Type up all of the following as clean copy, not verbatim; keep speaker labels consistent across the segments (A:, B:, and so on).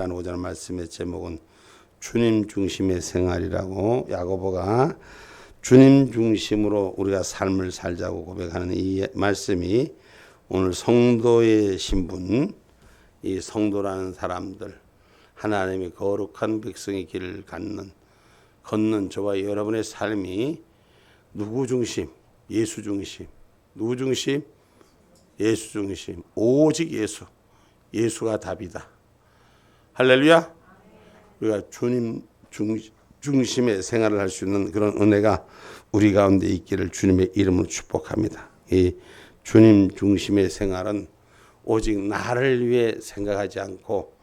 A: 나누고자 하는 말씀의 제목은 주님 중심의 생활이라고, 야고보가 주님 중심으로 우리가 삶을 살자고 고백하는 이 말씀이 오늘 성도의 신분, 이 성도라는 사람들, 하나님의 거룩한 백성의 길을 걷는 저와 여러분의 삶이 누구 중심? 예수 중심. 누구 중심? 예수 중심. 오직 예수. 예수가 답이다. 할렐루야. 우리가 주님 중심의 생활을 할 수 있는 그런 은혜가 우리 가운데 있기를 주님의 이름으로 축복합니다. 이 주님 중심의 생활은 오직 나를 위해 생각하지 않고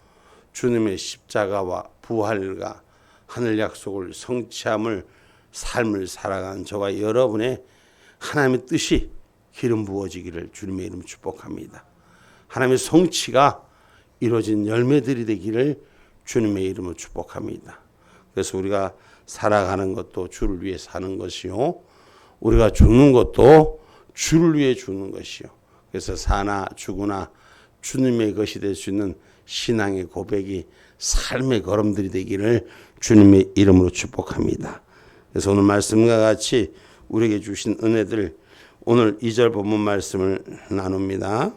A: 주님의 십자가와 부활과 하늘 약속을 성취함을 삶을 살아가는 저와 여러분의 하나님의 뜻이 기름 부어지기를 주님의 이름으로 축복합니다. 하나님의 성취가 이루어진 열매들이 되기를 주님의 이름으로 축복합니다. 그래서 우리가 살아가는 것도 주를 위해 사는 것이요, 우리가 죽는 것도 주를 위해 죽는 것이요. 그래서 사나 죽으나 주님의 것이 될 수 있는 신앙의 고백이 삶의 걸음들이 되기를 주님의 이름으로 축복합니다. 그래서 오늘 말씀과 같이 우리에게 주신 은혜들, 오늘 2절 본문 말씀을 나눕니다.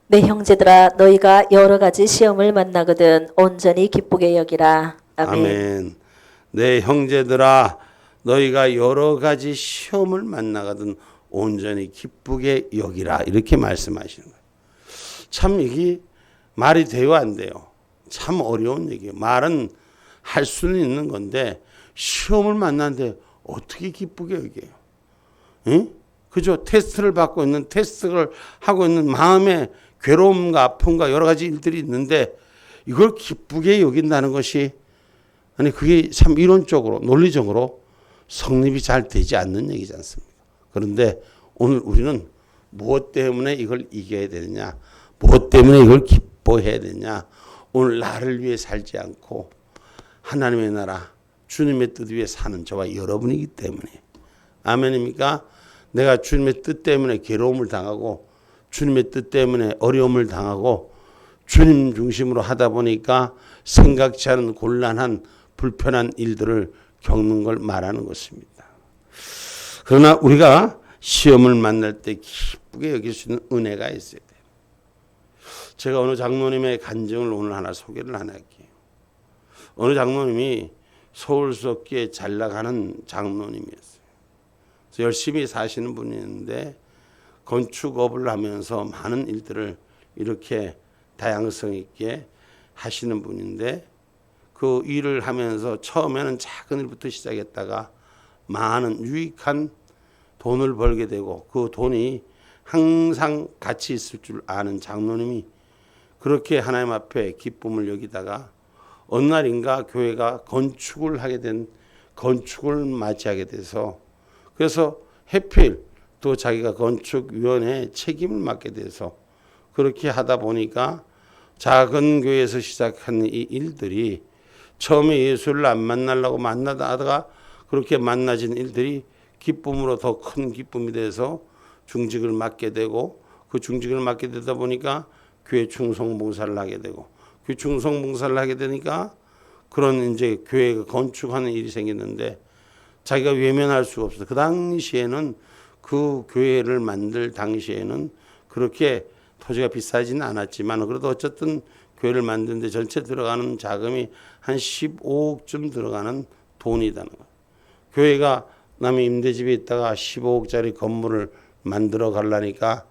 B: 내 형제들아, 너희가 여러 가지 시험을 만나거든 온전히 기쁘게 여기라. 아멘.
A: 아멘. 내 형제들아, 너희가 여러 가지 시험을 만나거든 온전히 기쁘게 여기라. 이렇게 말씀하시는 거예요. 참 이게 말이 돼요, 안 돼요? 참 어려운 얘기예요. 말은 할 수는 있는 건데 시험을 만났는데 어떻게 기쁘게 여겨요? 응? 그죠? 테스트를 받고 있는, 테스트를 하고 있는 마음에 괴로움과 아픔과 여러 가지 일들이 있는데 이걸 기쁘게 여긴다는 것이, 아니 그게 참 이론적으로 논리적으로 성립이 잘 되지 않는 얘기지 않습니까? 그런데 오늘 우리는 무엇 때문에 이걸 이겨야 되느냐, 무엇 때문에 이걸 기뻐해야 되느냐, 오늘 나를 위해 살지 않고 하나님의 나라 주님의 뜻 위해 사는 저와 여러분이기 때문에. 아멘입니까? 내가 주님의 뜻 때문에 괴로움을 당하고 주님의 뜻 때문에 어려움을 당하고 주님 중심으로 하다 보니까 생각지 않은 곤란한 불편한 일들을 겪는 걸 말하는 것입니다. 그러나 우리가 시험을 만날 때 기쁘게 여길 수 있는 은혜가 있어야 돼요. 제가 어느 장로님의 간증을 오늘 하나 소개를 하나 할게요. 어느 장로님이 서울스럽게 잘 나가는 장로님이었어요. 그래서 열심히 사시는 분이었는데 건축업을 하면서 많은 일들을 이렇게 다양성 있게 하시는 분인데, 그 일을 하면서 처음에는 작은 일부터 시작했다가 많은 유익한 돈을 벌게 되고 그 돈이 항상 가치 있을 줄 아는 장로님이 그렇게 하나님 앞에 기쁨을 여기다가 어느 날인가 교회가 건축을 맞이하게 돼서, 그래서 해필 또 자기가 건축위원회에 책임을 맡게 돼서 그렇게 하다 보니까 작은 교회에서 시작한 이 일들이 처음에 예수를 안 만나려고 만나다 하다가 그렇게 만나진 일들이 기쁨으로 더 큰 기쁨이 돼서 중직을 맡게 되고, 그 중직을 맡게 되다 보니까 교회 충성봉사를 하게 되고, 그 충성봉사를 하게 되니까 그런 이제 교회가 건축하는 일이 생겼는데 자기가 외면할 수가 없어요. 그 당시에는, 그 교회를 만들 당시에는 그렇게 토지가 비싸지는 않았지만 그래도 어쨌든 교회를 만드는데 전체 들어가는 자금이 한 15억쯤 들어가는 돈이라는 거예요. 교회가 남의 임대집에 있다가 15억짜리 건물을 만들어 가려니까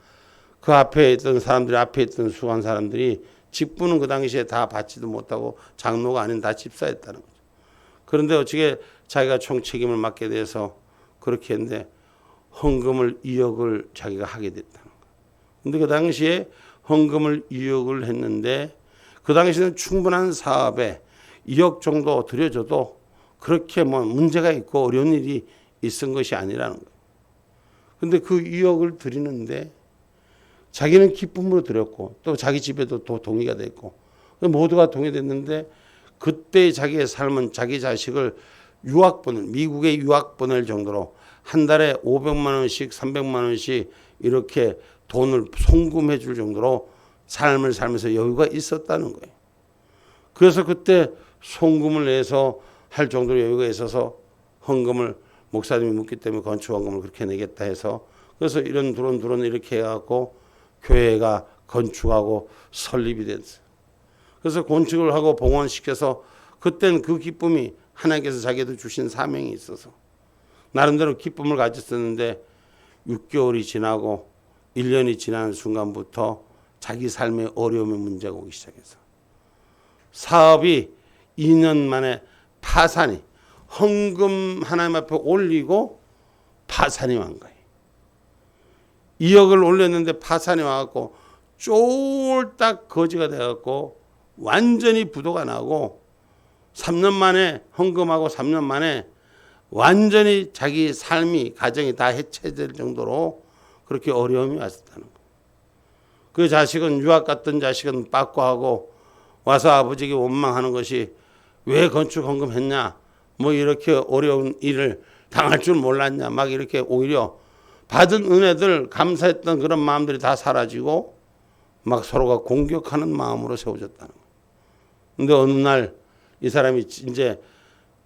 A: 그 앞에 있던 사람들이, 앞에 있던 수고한 사람들이 직분은 그 당시에 다 받지도 못하고 장로가 아닌 다 집사했다는 거죠. 그런데 어떻게 자기가 총책임을 맡게 돼서 그렇게 했는데 헌금을 2억을 자기가 하게 됐다는 거예요. 근데 그 당시에 헌금을 2억을 했는데 그 당시에는 충분한 사업에 2억 정도 들여줘도 그렇게 뭐 문제가 있고 어려운 일이 있은 것이 아니라는 거예요. 근데 그 2억을 드리는데 자기는 기쁨으로 드렸고 또 자기 집에도 또 동의가 됐고 모두가 동의됐는데, 그때 자기의 삶은 자기 자식을 미국에 유학 보낼 정도로 한 달에 500만 원씩 300만 원씩 이렇게 돈을 송금해 줄 정도로 삶을 살면서 여유가 있었다는 거예요. 그래서 그때 송금을 내서 할 정도로 여유가 있어서 헌금을 목사님이 묻기 때문에 건축 헌금을 그렇게 내겠다 해서 그래서 이런 두론 이렇게 해갖고 교회가 건축하고 설립이 됐어요. 그래서 건축을 하고 봉헌시켜서 그때는 그 기쁨이 하나님께서 자기도 주신 사명이 있어서 나름대로 기쁨을 가졌었는데 6개월이 지나고 1년이 지나는 순간부터 자기 삶의 어려움의 문제가 오기 시작해서 사업이 2년 만에 파산이 헌금 하나님 앞에 올리고 파산이 온 거예요. 2억을 올렸는데 파산이 와갖고 쫄딱 거지가 돼갖고 완전히 부도가 나고 3년 만에 헌금하고 3년 만에 완전히 자기 삶이 가정이 다 해체될 정도로 그렇게 어려움이 왔었다는 거예요. 그 자식은 유학 갔던 자식은 빠꾸하고 와서 아버지에게 원망하는 것이 왜 건축 헌금했냐 뭐 이렇게 어려운 일을 당할 줄 몰랐냐 막 이렇게 오히려 받은 은혜들 감사했던 그런 마음들이 다 사라지고 막 서로가 공격하는 마음으로 세워졌다는 거예요. 근데 어느 날 이 사람이 이제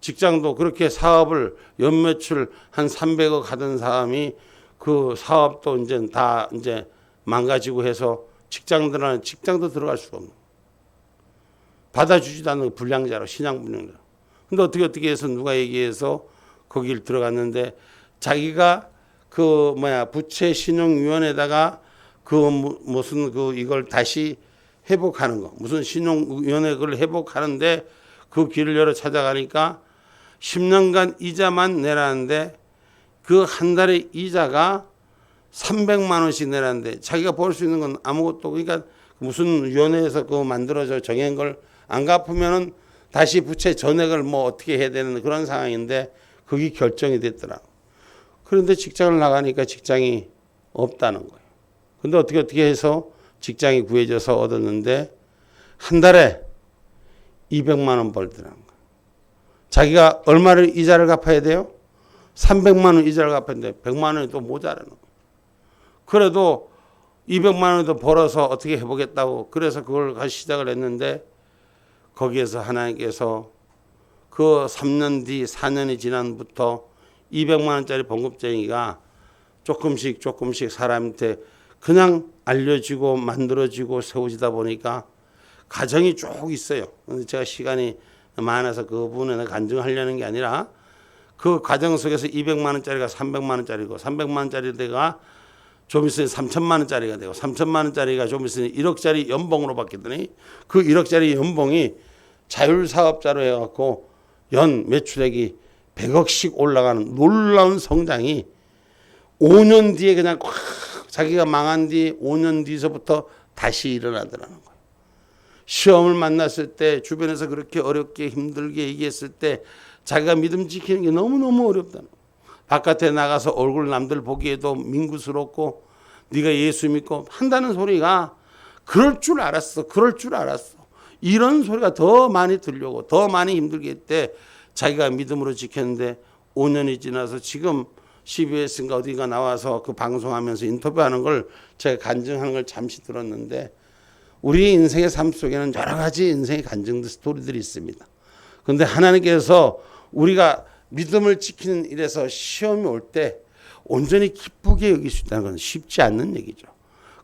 A: 직장도 그렇게 사업을 연매출 한 300억 하던 사람이 그 사업도 이제 다 이제 망가지고 해서 직장도 들어갈 수가 없는 받아주지도 않는 불량자로 신앙 불량자. 근데 어떻게 해서 누가 얘기해서 거길 들어갔는데 자기가 그 부채 신용위원회에다가 그 무슨 그 이걸 다시 회복하는 거 무슨 신용위원회 그걸 회복하는데 그 길을 열어 찾아가니까 10년간 이자만 내라는데 그 한 달에 이자가 300만 원씩 내라는데 자기가 벌 수 있는 건 아무것도 그러니까 무슨 위원회에서 그 만들어져 정한 걸 안 갚으면은 다시 부채 전액을 뭐 어떻게 해야 되는 그런 상황인데 그게 결정이 됐더라. 그런데 직장을 나가니까 직장이 없다는 거예요. 근데 어떻게 해서 직장이 구해져서 얻었는데 한 달에 200만 원 벌더라는 거예요. 자기가 얼마를 이자를 갚아야 돼요? 300만 원 이자를 갚았는데 100만 원이 또 모자라는 거예요. 그래도 200만 원을 더 벌어서 어떻게 해보겠다고 그래서 그걸 다시 시작을 했는데 거기에서 하나님께서 그 3년 뒤 4년이 지난부터 200만 원짜리 봉급쟁이가 조금씩 사람한테 그냥 알려지고 만들어지고 세워지다 보니까 가정이 쭉 있어요. 근데 제가 시간이 많아서 그 부분에 간증하려는 게 아니라 그 가정 속에서 200만 원짜리가 300만 원짜리고 300만 원짜리가 좀 있으면 3천만 원짜리가 되고 3천만 원짜리가 좀 있으면 1억짜리 연봉으로 바뀌더니 그 1억짜리 연봉이 자율사업자로 해갖고 연 매출액이 100억씩 올라가는 놀라운 성장이 5년 뒤에 그냥 콱 자기가 망한 뒤 5년 뒤서부터 다시 일어나더라는 거예요. 시험을 만났을 때 주변에서 그렇게 어렵게 힘들게 얘기했을 때 자기가 믿음 지키는 게 너무너무 어렵다는 거예요. 바깥에 나가서 얼굴 남들 보기에도 민구스럽고 네가 예수 믿고 한다는 소리가 그럴 줄 알았어. 이런 소리가 더 많이 들려오고 더 많이 힘들게 했대. 자기가 믿음으로 지켰는데 5년이 지나서 지금 CBS인가 어디가 나와서 그 방송하면서 인터뷰하는 걸 제가 간증하는 걸 잠시 들었는데 우리 인생의 삶 속에는 여러 가지 인생의 간증 스토리들이 있습니다. 그런데 하나님께서 우리가 믿음을 지키는 일에서 시험이 올 때 온전히 기쁘게 여길 수 있다는 건 쉽지 않는 얘기죠.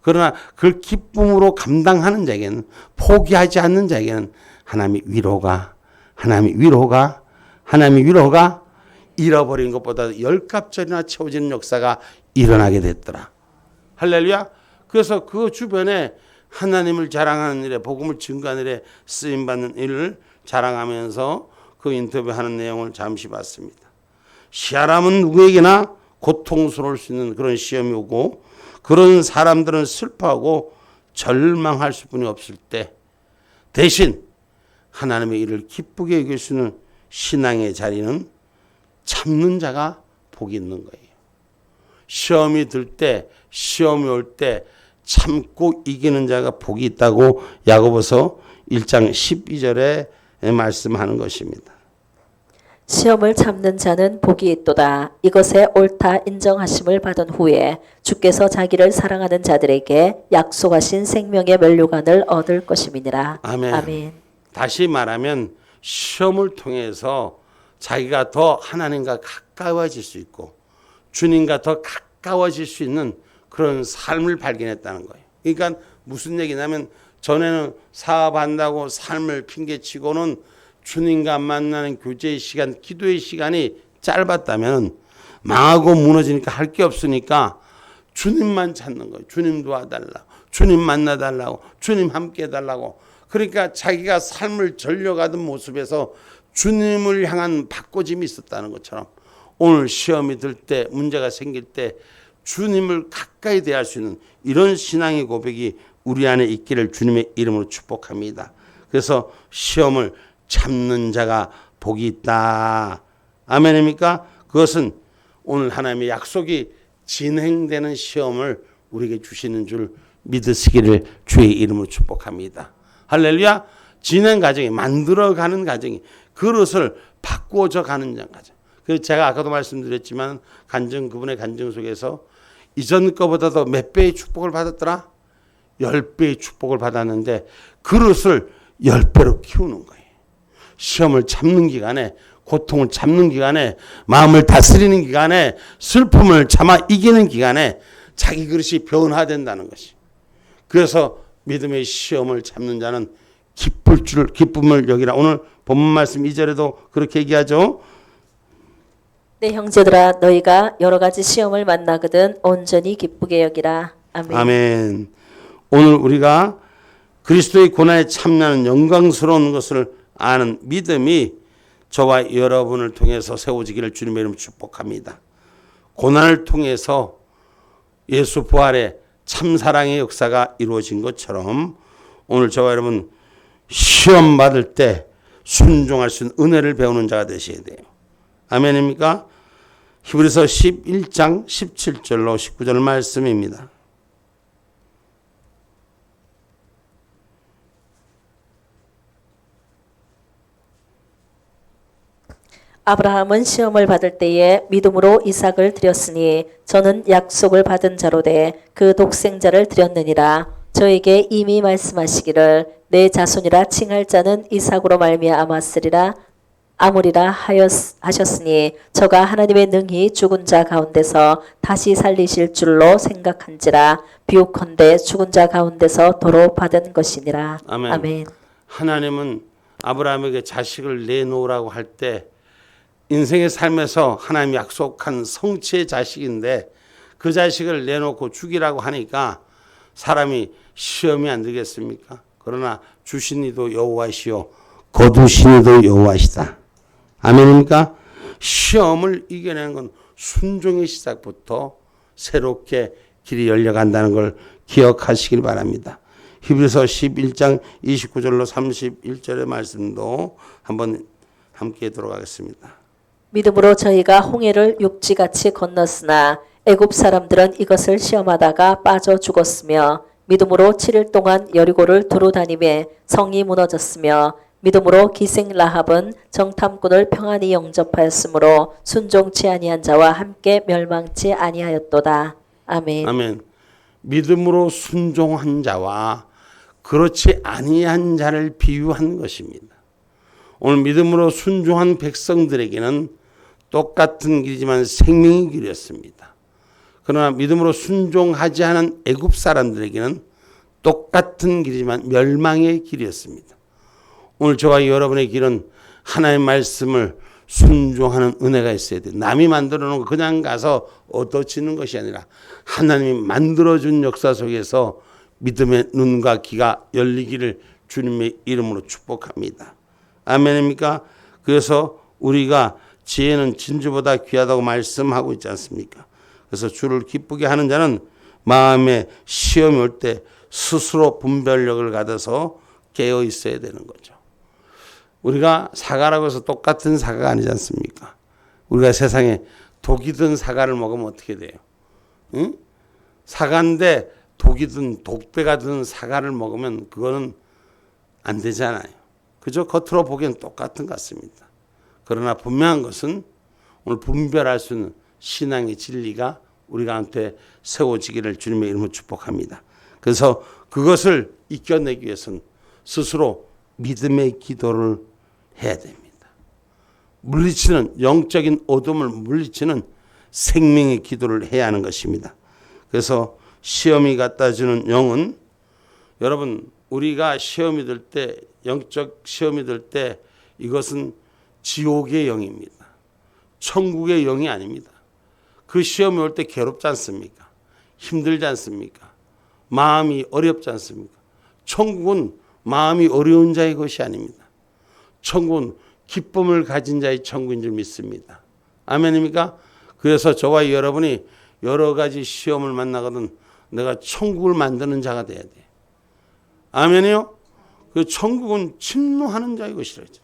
A: 그러나 그걸 기쁨으로 감당하는 자에게는 포기하지 않는 자에게는 하나님의 위로가 잃어버린 것보다 10값짜리나 채워지는 역사가 일어나게 됐더라. 할렐루야. 그래서 그 주변에 하나님을 자랑하는 일에 복음을 증거하는 일에 쓰임받는 일을 자랑하면서 그 인터뷰하는 내용을 잠시 봤습니다. 시아람은 누구에게나 고통스러울 수 있는 그런 시험이 오고 그런 사람들은 슬퍼하고 절망할 수뿐이 없을 때 대신 하나님의 일을 기쁘게 여길 수 있는 신앙의 자리는 참는 자가 복이 있는 거예요. 시험이 올 때 참고 이기는 자가 복이 있다고 야고보서 1장 12절에 말씀하는 것입니다.
B: 시험을 참는 자는 복이 있도다. 이것에 옳다 인정하심을 받은 후에 주께서 자기를 사랑하는 자들에게 약속하신 생명의 면류관을 얻을 것임이니라.
A: 아멘.
B: 아멘.
A: 다시 말하면 시험을 통해서 자기가 더 하나님과 가까워질 수 있고 주님과 더 가까워질 수 있는 그런 삶을 발견했다는 거예요. 그러니까 무슨 얘기냐면 전에는 사업한다고 삶을 핑계치고는 주님과 만나는 교제의 시간, 기도의 시간이 짧았다면 망하고 무너지니까 할 게 없으니까 주님만 찾는 거예요. 주님 도와달라고, 주님 만나달라고, 주님 함께 해달라고. 그러니까 자기가 삶을 전려가던 모습에서 주님을 향한 바꿔짐이 있었다는 것처럼 오늘 시험이 들 때, 문제가 생길 때 주님을 가까이 대할 수 있는 이런 신앙의 고백이 우리 안에 있기를 주님의 이름으로 축복합니다. 그래서 시험을 참는 자가 복이 있다. 아멘입니까? 그것은 오늘 하나님의 약속이 진행되는 시험을 우리에게 주시는 줄 믿으시기를 주의 이름으로 축복합니다. 할렐루야. 진행 과정이 만들어가는 과정이 그릇을 바꾸어져 가는 과정. 그래서 제가 아까도 말씀드렸지만 그분의 간증 속에서 이전 거보다도 몇 배의 축복을 받았더라? 10배의 축복을 받았는데 그릇을 10배로 키우는 거예요. 시험을 참는 기간에, 고통을 참는 기간에, 마음을 다스리는 기간에, 슬픔을 참아 이기는 기간에 자기 그릇이 변화된다는 것이. 그래서 믿음의 시험을 참는 자는 기쁨을 여기라. 오늘 본문 말씀 2절에도 그렇게 얘기하죠.
B: 내 형제들아 너희가 여러 가지 시험을 만나거든 온전히 기쁘게 여기라. 아멘.
A: 아멘. 오늘 우리가 그리스도의 고난에 참여하는 영광스러운 것을 아는 믿음이 저와 여러분을 통해서 세워지기를 주님의 이름으로 축복합니다. 고난을 통해서 예수 부활의 참사랑의 역사가 이루어진 것처럼 오늘 저와 여러분 시험 받을 때 순종할 수 있는 은혜를 배우는 자가 되셔야 돼요. 아멘입니까? 히브리서 11장 17절로 19절 말씀입니다.
B: 아브라함은 시험을 받을 때에 믿음으로 이삭을 드렸으니 저는 약속을 받은 자로 돼 그 독생자를 드렸느니라. 저에게 이미 말씀하시기를 내 자손이라 칭할 자는 이삭으로 말미암았으리라 아무리라 하셨으니 저가 하나님의 능히 죽은 자 가운데서 다시 살리실 줄로 생각한지라 비옥컨대 죽은 자 가운데서 도로 받은 것이니라.
A: 아멘.
B: 아멘.
A: 하나님은 아브라함에게 자식을 내놓으라고 할 때 인생의 삶에서 하나님이 약속한 성취의 자식인데 그 자식을 내놓고 죽이라고 하니까 사람이 시험이 안 되겠습니까? 그러나 주신 이도 여호와시요 거두신 이도 여호와시다. 아멘입니까? 시험을 이겨내는 건 순종의 시작부터 새롭게 길이 열려간다는 걸 기억하시길 바랍니다. 히브리서 11장 29절로 31절의 말씀도 한번 함께 들어가겠습니다.
B: 믿음으로 저희가 홍해를 육지같이 건넜으나 애굽 사람들은 이것을 시험하다가 빠져 죽었으며 믿음으로 7일 동안 여리고를 두루 다니며 성이 무너졌으며 믿음으로 기생 라합은 정탐꾼을 평안히 영접하였으므로 순종치 아니한 자와 함께 멸망치 아니하였도다. 아멘.
A: 아멘. 믿음으로 순종한 자와 그렇지 아니한 자를 비유한 것입니다. 오늘 믿음으로 순종한 백성들에게는 똑같은 길이지만 생명의 길이었습니다. 그러나 믿음으로 순종하지 않은 애굽 사람들에게는 똑같은 길이지만 멸망의 길이었습니다. 오늘 저와 여러분의 길은 하나님의 말씀을 순종하는 은혜가 있어야 돼요. 남이 만들어 놓은 거 그냥 가서 얻어지는 것이 아니라 하나님이 만들어준 역사 속에서 믿음의 눈과 귀가 열리기를 주님의 이름으로 축복합니다. 아멘입니까? 그래서 우리가 지혜는 진주보다 귀하다고 말씀하고 있지 않습니까? 그래서 주를 기쁘게 하는 자는 마음에 시험이 올 때 스스로 분별력을 가져서 깨어 있어야 되는 거죠. 우리가 사과라고 해서 똑같은 사과가 아니지 않습니까? 우리가 세상에 독이 든 사과를 먹으면 어떻게 돼요? 응? 사과인데 독이 든 독배가 든 사과를 먹으면 그거는 안 되잖아요. 그죠? 겉으로 보기엔 똑같은 것 같습니다. 그러나 분명한 것은 오늘 분별할 수 있는 신앙의 진리가 우리가 한테 세워지기를 주님의 이름으로 축복합니다. 그래서 그것을 이겨내기 위해서는 스스로 믿음의 기도를 해야 됩니다. 물리치는 영적인 어둠을 물리치는 생명의 기도를 해야 하는 것입니다. 그래서 시험이 갖다 주는 영은 여러분 우리가 시험이 들 때 영적 시험이 들 때 이것은 지옥의 영입니다. 천국의 영이 아닙니다. 그 시험이 올 때 괴롭지 않습니까? 힘들지 않습니까? 마음이 어렵지 않습니까? 천국은 마음이 어려운 자의 것이 아닙니다. 천국은 기쁨을 가진 자의 천국인 줄 믿습니다. 아멘입니까? 그래서 저와 여러분이 여러 가지 시험을 만나거든 내가 천국을 만드는 자가 돼야 돼. 아멘이요? 그 천국은 침노하는 자의 것이라 했죠.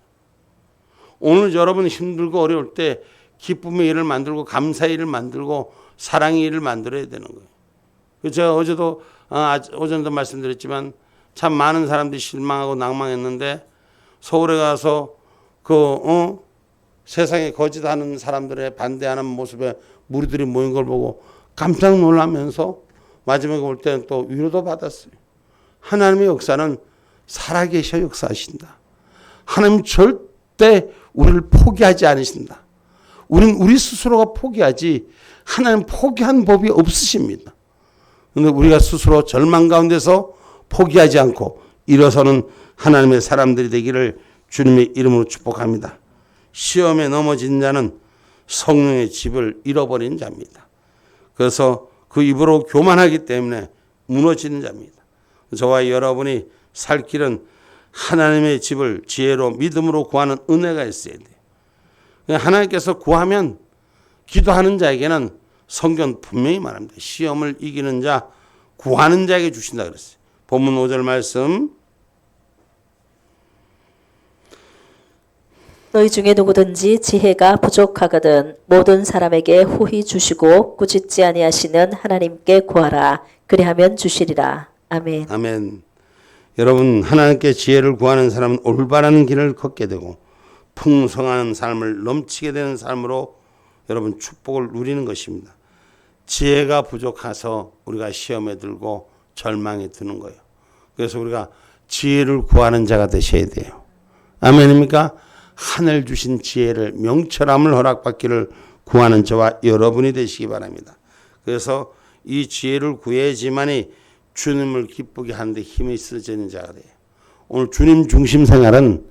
A: 오늘 여러분 힘들고 어려울 때 기쁨의 일을 만들고 감사의 일을 만들고 사랑의 일을 만들어야 되는 거예요. 제가 어제도 말씀드렸지만 참 많은 사람들이 실망하고 낭망했는데 서울에 가서 세상에 거짓하는 사람들의 반대하는 모습에 무리들이 모인 걸 보고 깜짝 놀라면서 마지막에 올 때는 또 위로도 받았어요. 하나님의 역사는 살아계셔 역사하신다. 하나님 절대 우리를 포기하지 않으신다. 우린 우리 스스로가 포기하지 하나님 포기한 법이 없으십니다. 그런데 우리가 스스로 절망 가운데서 포기하지 않고 일어서는 하나님의 사람들이 되기를 주님의 이름으로 축복합니다. 시험에 넘어진 자는 성령의 집을 잃어버린 자입니다. 그래서 그 입으로 교만하기 때문에 무너지는 자입니다. 저와 여러분이 살 길은 하나님의 집을 지혜로 믿음으로 구하는 은혜가 있어야 돼요. 하나님께서 구하면 기도하는 자에게는 성경 분명히 말합니다. 시험을 이기는 자 구하는 자에게 주신다 그랬어요. 본문 5절 말씀
B: 너희 중에 누구든지 지혜가 부족하거든 모든 사람에게 후히 주시고 꾸짖지 아니하시는 하나님께 구하라. 그리하면 주시리라. 아멘.
A: 아멘. 여러분 하나님께 지혜를 구하는 사람은 올바른 길을 걷게 되고 풍성한 삶을 넘치게 되는 삶으로 여러분 축복을 누리는 것입니다. 지혜가 부족해서 우리가 시험에 들고 절망에 드는 거예요. 그래서 우리가 지혜를 구하는 자가 되셔야 돼요. 아멘입니까? 하늘 주신 지혜를 명철함을 허락받기를 구하는 저와 여러분이 되시기 바랍니다. 그래서 이 지혜를 구해야지만이 주님을 기쁘게 하는데 힘이 있어지는 자가 돼요. 오늘 주님 중심 생활은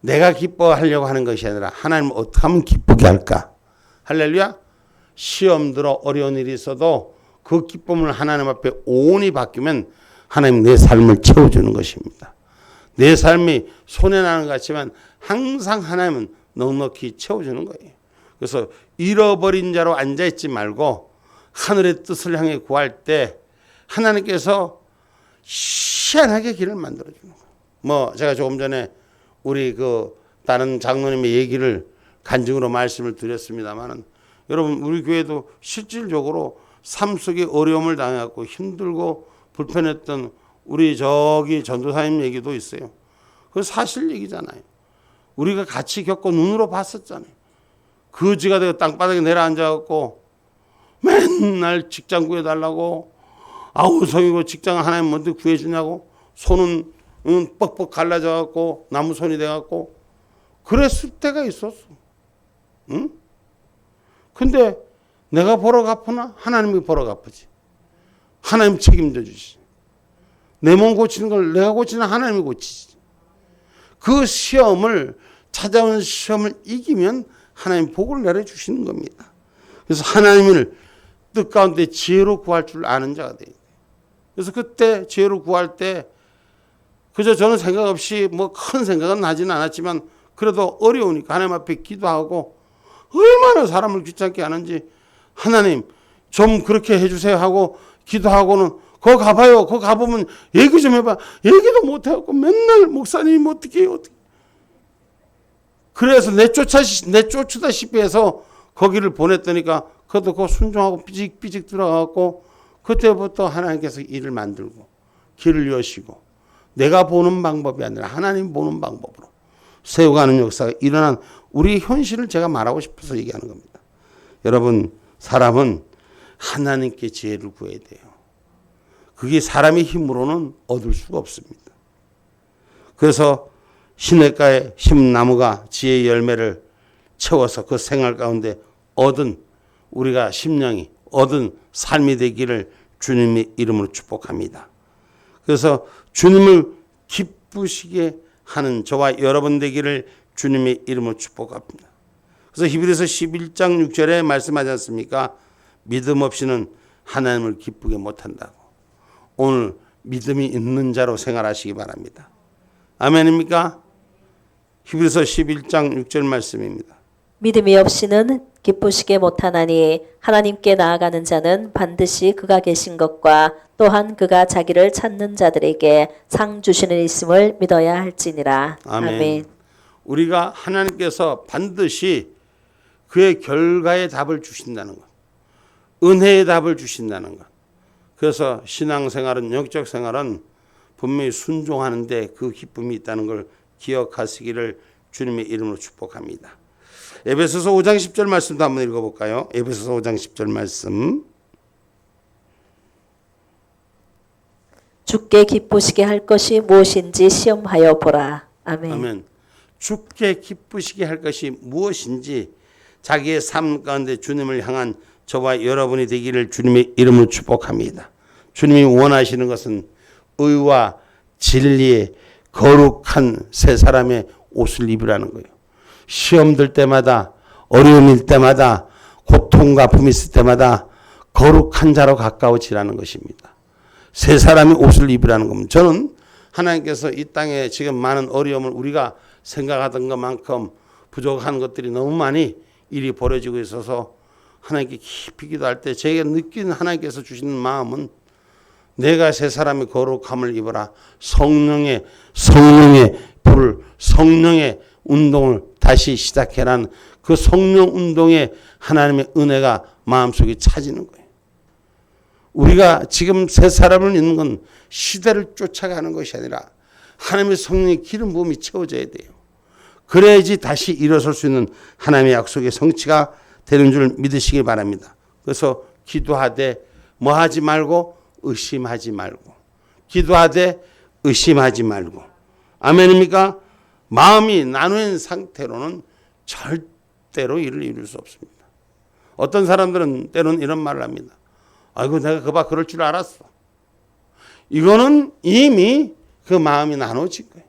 A: 내가 기뻐하려고 하는 것이 아니라 하나님을 어떻게 하면 기쁘게 할까? 할렐루야. 시험 들어 어려운 일이 있어도 그 기쁨을 하나님 앞에 온이 바뀌면 하나님 내 삶을 채워주는 것입니다. 내 삶이 손해나는 것 같지만 항상 하나님은 넉넉히 채워주는 거예요. 그래서 잃어버린 자로 앉아있지 말고 하늘의 뜻을 향해 구할 때 하나님께서 희한하게 길을 만들어주는 거예요. 제가 조금 전에 우리 다른 장로님의 얘기를 간증으로 말씀을 드렸습니다만은 여러분 우리 교회도 실질적으로 삶 속에 어려움을 당해갖고 힘들고 불편했던 우리 전도사님 얘기도 있어요. 그 사실 얘기잖아요. 우리가 같이 겪고 눈으로 봤었잖아요. 거지가 되고 땅바닥에 내려앉아갖고 맨날 직장 구해달라고 아우성이고 직장을 하나님 먼저 구해주냐고 손은 뻑뻑 갈라져갖고 나무손이 돼갖고 그랬을 때가 있었어. 응? 근데 내가 보러 갚으나? 하나님이 보러 갚으지. 하나님 책임져 주시지. 내 몸 고치는 걸 내가 고치나 하나님이 고치지. 그 시험을 찾아오는 시험을 이기면 하나님 복을 내려주시는 겁니다. 그래서 하나님을 뜻 가운데 지혜로 구할 줄 아는 자가 돼요. 그래서 그때 지혜로 구할 때 그저 저는 생각 없이 큰 생각은 나지는 않았지만 그래도 어려우니까 하나님 앞에 기도하고 얼마나 사람을 귀찮게 하는지 하나님 좀 그렇게 해주세요 하고 기도하고는 거기 가봐요. 거기 가보면 얘기 좀 해봐. 얘기도 못해갖고 맨날 목사님 어떻게 해요. 그래서 내쫓다시피 해서 거기를 보냈더니까 그것도 그 순종하고 삐직삐직 들어가고 그때부터 하나님께서 일을 만들고 길을 여시고 내가 보는 방법이 아니라 하나님 보는 방법으로 세워가는 역사가 일어난 우리 현실을 제가 말하고 싶어서 얘기하는 겁니다. 여러분, 사람은 하나님께 지혜를 구해야 돼요. 그게 사람의 힘으로는 얻을 수가 없습니다. 그래서 시냇가에 심은 나무가 지혜의 열매를 채워서 그 생활 가운데 얻은 우리가 심령이 얻은 삶이 되기를 주님의 이름으로 축복합니다. 그래서 주님을 기쁘시게 하는 저와 여러분 되기를 주님의 이름으로 축복합니다. 그래서 히브리서 11장 6절에 말씀하지 않습니까? 믿음 없이는 하나님을 기쁘게 못한다고. 오늘 믿음이 있는 자로 생활하시기 바랍니다. 아멘입니까? 히브리서 11장 6절 말씀입니다.
B: 믿음이 없이는 기쁘시게 못하나니 하나님께 나아가는 자는 반드시 그가 계신 것과 또한 그가 자기를 찾는 자들에게 상 주시는 있음을 믿어야 할지니라.
A: 아멘. 우리가 하나님께서 반드시 그의 결과의 답을 주신다는 것. 은혜의 답을 주신다는 것. 그래서 신앙생활은 영적 생활은 분명히 순종하는데 그 기쁨이 있다는 걸 기억하시기를 주님의 이름으로 축복합니다. 에베소서 5장 10절 말씀도 한번 읽어볼까요? 에베소서 5장 10절 말씀.
B: 주께 기쁘시게 할 것이 무엇인지 시험하여 보라. 아멘.
A: 아멘. 주께 기쁘시게 할 것이 무엇인지 자기의 삶 가운데 주님을 향한 저와 여러분이 되기를 주님의 이름으로 축복합니다. 주님이 원하시는 것은 의와 진리의 거룩한 새 사람의 옷을 입으라는 거예요. 시험 들 때마다, 어려움일 때마다, 고통과 아픔이 있을 때마다 거룩한 자로 가까워지라는 것입니다. 새 사람의 옷을 입으라는 겁니다. 저는 하나님께서 이 땅에 지금 많은 어려움을 우리가 생각하던 것만큼 부족한 것들이 너무 많이 일이 벌어지고 있어서 하나님께 깊이 기도할 때 제가 느낀 하나님께서 주시는 마음은 내가 새 사람의 거룩함을 입어라. 성령의 불, 성령의 운동을 다시 시작해라는 그 성령 운동에 하나님의 은혜가 마음속에 차지는 거예요. 우리가 지금 새 사람을 입는 건 시대를 쫓아가는 것이 아니라 하나님의 성령의 기름 부음이 채워져야 돼요. 그래야지 다시 일어설 수 있는 하나님의 약속의 성취가 되는 줄 믿으시기 바랍니다. 그래서 기도하되 뭐 하지 말고 의심하지 말고, 기도하되 의심하지 말고. 아멘입니까? 마음이 나누인 상태로는 절대로 일을 이룰 수 없습니다. 어떤 사람들은 때로는 이런 말을 합니다. 아이고 내가 그럴 줄 알았어. 이거는 이미 그 마음이 나눠진 거예요.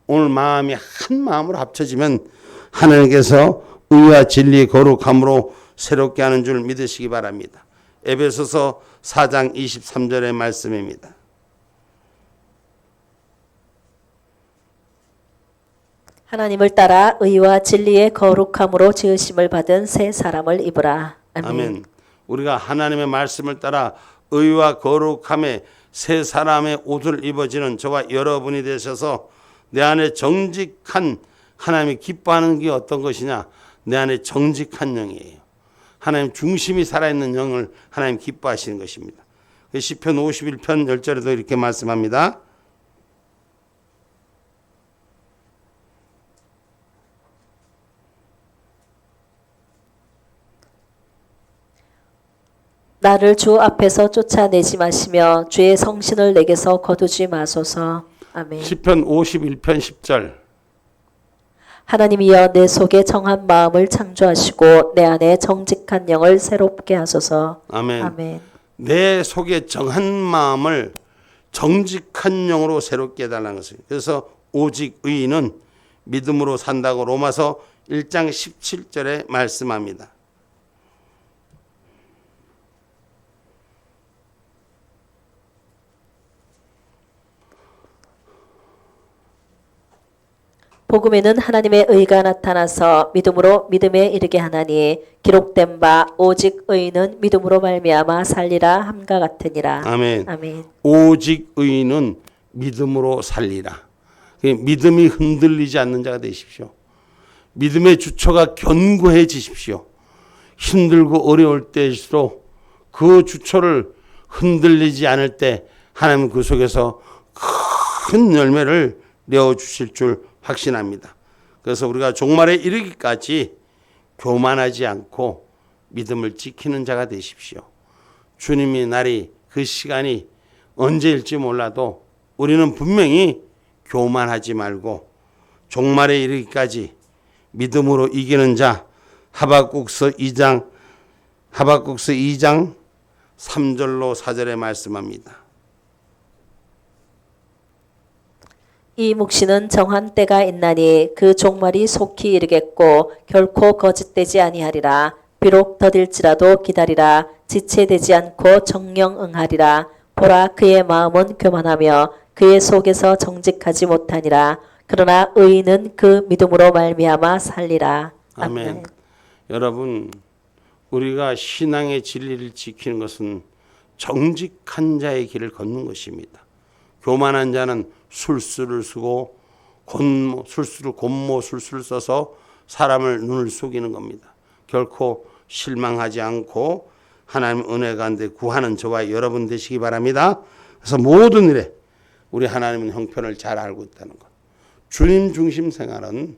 A: 오늘 마음이 한 마음으로 합쳐지면 하나님께서 의와 진리 거룩함으로 새롭게 하는 줄 믿으시기 바랍니다. 에베소서 4장 23절의 말씀입니다.
B: 하나님을 따라 의와 진리의 거룩함으로 지으심을 받은 새 사람을 입으라. 아멘.
A: 아멘. 우리가 하나님의 말씀을 따라 의와 거룩함에 새 사람의 옷을 입어지는 저와 여러분이 되셔서 내 안에 정직한 하나님이 기뻐하는 게 어떤 것이냐? 내 안에 정직한 영이에요. 하나님 중심이 살아있는 영을 하나님 기뻐하시는 것입니다. 시편 51편 10절에도 이렇게 말씀합니다.
B: 나를 주 앞에서 쫓아내지 마시며 주의 성신을 내게서 거두지 마소서. 아멘.
A: 시편 51편 10절.
B: 하나님이여 내 속에 정한 마음을 창조하시고 내 안에 정직한 영을 새롭게 하소서.
A: 아멘.
B: 아멘.
A: 내 속에 정한 마음을 정직한 영으로 새롭게 해달라는 것이에요. 그래서 오직 의인은 믿음으로 산다고 로마서 1장 17절에 말씀합니다.
B: 복음에는 하나님의 의가 나타나서 믿음으로 믿음에 이르게 하나니 기록된 바 오직 의인은 믿음으로 말미암아 살리라 함과 같으니라.
A: 아멘.
B: 아멘.
A: 오직 의인은 믿음으로 살리라. 믿음이 흔들리지 않는 자가 되십시오. 믿음의 주처가 견고해지십시오. 힘들고 어려울 때일수록 그 주처를 흔들리지 않을 때 하나님은 그 속에서 큰 열매를 내어주실 줄 확신합니다. 그래서 우리가 종말에 이르기까지 교만하지 않고 믿음을 지키는 자가 되십시오. 주님의 날이 그 시간이 언제일지 몰라도 우리는 분명히 교만하지 말고 종말에 이르기까지 믿음으로 이기는 자 하박국서 2장 3절로 4절에 말씀합니다.
B: 이 묵시는 정한 때가 있나니 그 종말이 속히 이르겠고 결코 거짓되지 아니하리라. 비록 더딜지라도 기다리라. 지체되지 않고 정령 응하리라. 보라 그의 마음은 교만하며 그의 속에서 정직하지 못하니라. 그러나 의인은 그 믿음으로 말미암아 살리라.
A: 아멘. 여러분, 우리가 신앙의 진리를 지키는 것은 정직한 자의 길을 걷는 것입니다. 교만한 자는 술수를 쓰고 술수를 써서 사람을 눈을 속이는 겁니다. 결코 실망하지 않고 하나님 은혜 가운데 구하는 저와 여러분 되시기 바랍니다. 그래서 모든 일에 우리 하나님은 형편을 잘 알고 있다는 것. 주님 중심 생활은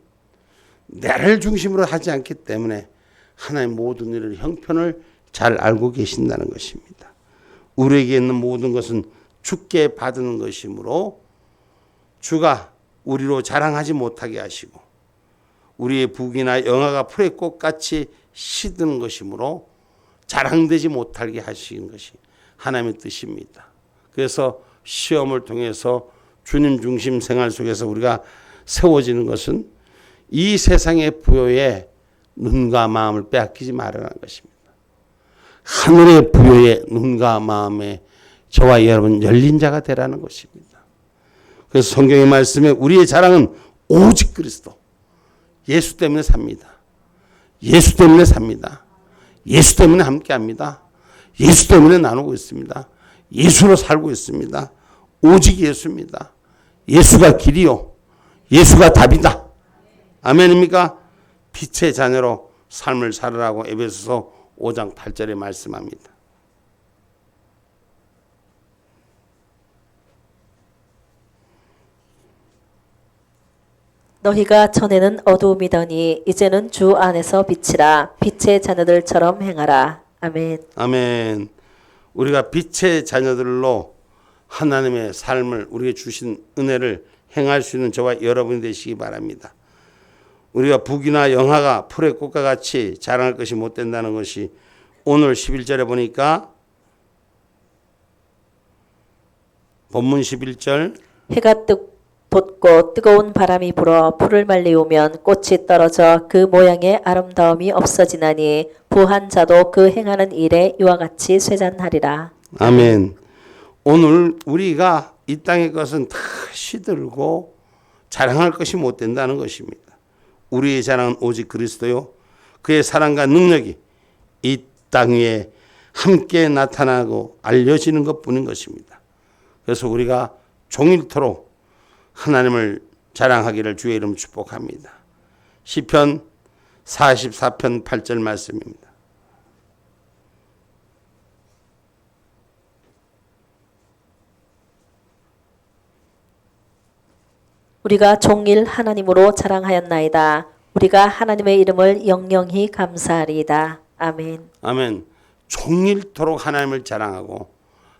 A: 나를 중심으로 하지 않기 때문에 하나님 모든 일을 형편을 잘 알고 계신다는 것입니다. 우리에게 있는 모든 것은 주께 받는 것이므로 주가 우리로 자랑하지 못하게 하시고 우리의 북이나 영화가 풀의 꽃같이 시드는 것이므로 자랑되지 못하게 하시는 것이 하나님의 뜻입니다. 그래서 시험을 통해서 주님 중심 생활 속에서 우리가 세워지는 것은 이 세상의 부요에 눈과 마음을 빼앗기지 말라는 것입니다. 하늘의 부요에 눈과 마음에 저와 여러분 열린 자가 되라는 것입니다. 그래서 성경의 말씀에 우리의 자랑은 오직 그리스도, 예수 때문에 삽니다. 예수 때문에 삽니다. 예수 때문에 함께합니다. 예수 때문에 나누고 있습니다. 예수로 살고 있습니다. 오직 예수입니다. 예수가 길이요, 예수가 답이다. 아멘입니까? 빛의 자녀로 삶을 살으라고 에베소서 5장 8절에 말씀합니다.
B: 너희가 전에는 어두움이더니 이제는 주 안에서 빛이라. 빛의 자녀들처럼 행하라. 아멘.
A: 아멘. 우리가 빛의 자녀들로 하나님의 삶을 우리에게 주신 은혜를 행할 수 있는 저와 여러분이 되시기 바랍니다. 우리가 북이나 영하가 풀의 꽃과 같이 자랑할 것이 못 된다는 것이 오늘 11절에 보니까 본문 11절
B: 해가 돋고 뜨거운 바람이 불어 풀을 말리우면 꽃이 떨어져 그 모양의 아름다움이 없어지나니 부한 자도 그 행하는 일에 이와 같이 쇠잔하리라.
A: 아멘. 오늘 우리가 이 땅의 것은 다 시들고 자랑할 것이 못 된다는 것입니다. 우리의 자랑은 오직 그리스도요, 그의 사랑과 능력이 이 땅 위에 함께 나타나고 알려지는 것뿐인 것입니다. 그래서 우리가 종일토록 하나님을 자랑하기를 주의 이름 축복합니다. 시편 44편 8절 말씀입니다.
B: 우리가 종일 하나님으로 자랑하였나이다. 우리가 하나님의 이름을 영영히 감사하리이다. 아멘.
A: 아멘. 종일토록 하나님을 자랑하고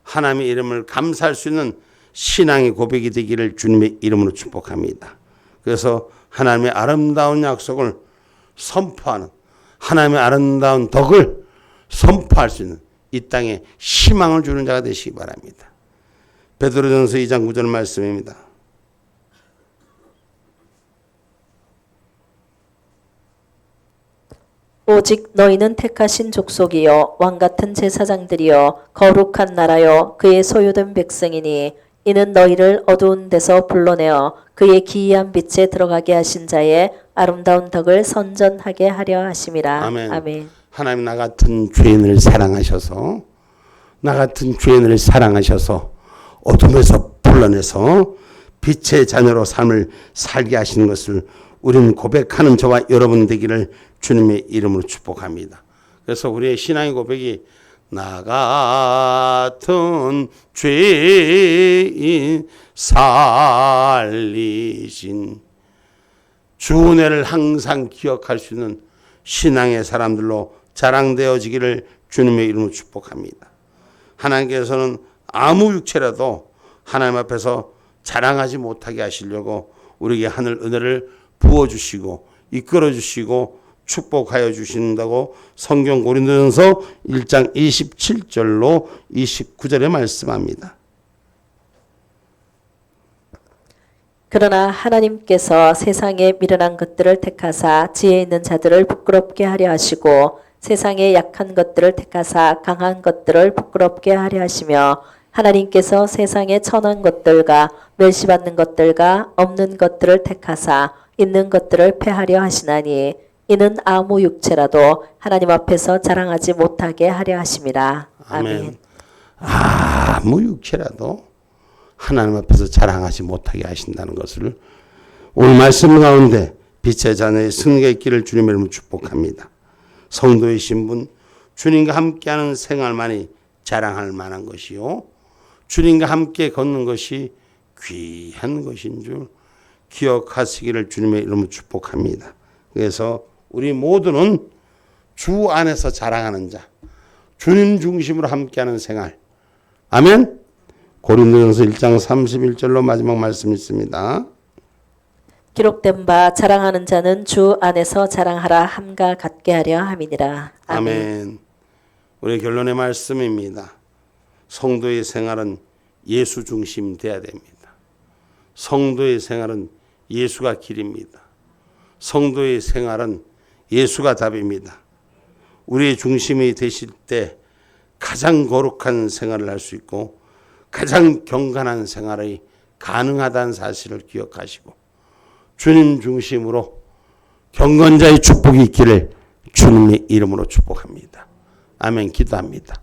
A: 하나님의 이름을 감사할 수 있는 신앙의 고백이 되기를 주님의 이름으로 축복합니다. 그래서 하나님의 아름다운 약속을 선포하는, 하나님의 아름다운 덕을 선포할 수 있는 이 땅에 희망을 주는 자가 되시기 바랍니다. 베드로전서 2장 9절 말씀입니다.
B: 오직 너희는 택하신 족속이요 왕같은 제사장들이요 거룩한 나라요 그의 소유된 백성이니 이는 너희를 어두운 데서 불러내어 그의 기이한 빛에 들어가게 하신 자의 아름다운 덕을 선전하게 하려 하심이라.
A: 아멘.
B: 아멘.
A: 하나님 나 같은 죄인을 사랑하셔서 어둠에서 불러내서 빛의 자녀로 삶을 살게 하시는 것을 우리는 고백하는 저와 여러분 되기를 주님의 이름으로 축복합니다. 그래서 우리의 신앙의 고백이 나 같은 죄인 살리신 주 은혜를 항상 기억할 수 있는 신앙의 사람들로 자랑되어지기를 주님의 이름으로 축복합니다. 하나님께서는 아무 육체라도 하나님 앞에서 자랑하지 못하게 하시려고 우리에게 하늘 은혜를 부어주시고 이끌어주시고 축복하여 주신다고 성경 고린도전서 1장 27절로 29절에 말씀합니다.
B: 그러나 하나님께서 세상에 미련한 것들을 택하사 지혜 있는 자들을 부끄럽게 하려 하시고 세상에 약한 것들을 택하사 강한 것들을 부끄럽게 하려 하시며 하나님께서 세상에 천한 것들과 멸시받는 것들과 없는 것들을 택하사 있는 것들을 패하려 하시나니 이는 아무 육체라도 하나님 앞에서 자랑하지 못하게 하려 하심이라. 아멘.
A: 아무 육체라도 하나님 앞에서 자랑하지 못하게 하신다는 것을 오늘 말씀 가운데 빛의 자녀의 승리가 있기를 주님의 이름으로 축복합니다. 성도의 신분, 주님과 함께하는 생활만이 자랑할 만한 것이요, 주님과 함께 걷는 것이 귀한 것인 줄 기억하시기를 주님의 이름으로 축복합니다. 그래서 우리 모두는 주 안에서 자랑하는 자, 주님 중심으로 함께하는 생활. 아멘. 고린도전서 1장 31절로 마지막 말씀이 있습니다.
B: 기록된 바 자랑하는 자는 주 안에서 자랑하라 함과 같게 하려 함이니라.
A: 아멘. 우리 결론의 말씀입니다. 성도의 생활은 예수 중심 돼야 됩니다. 성도의 생활은 예수가 길입니다. 성도의 생활은 예수가 답입니다. 우리의 중심이 되실 때 가장 거룩한 생활을 할 수 있고 가장 경건한 생활이 가능하다는 사실을 기억하시고 주님 중심으로 경건자의 축복이 있기를 주님의 이름으로 축복합니다. 아멘. 기도합니다.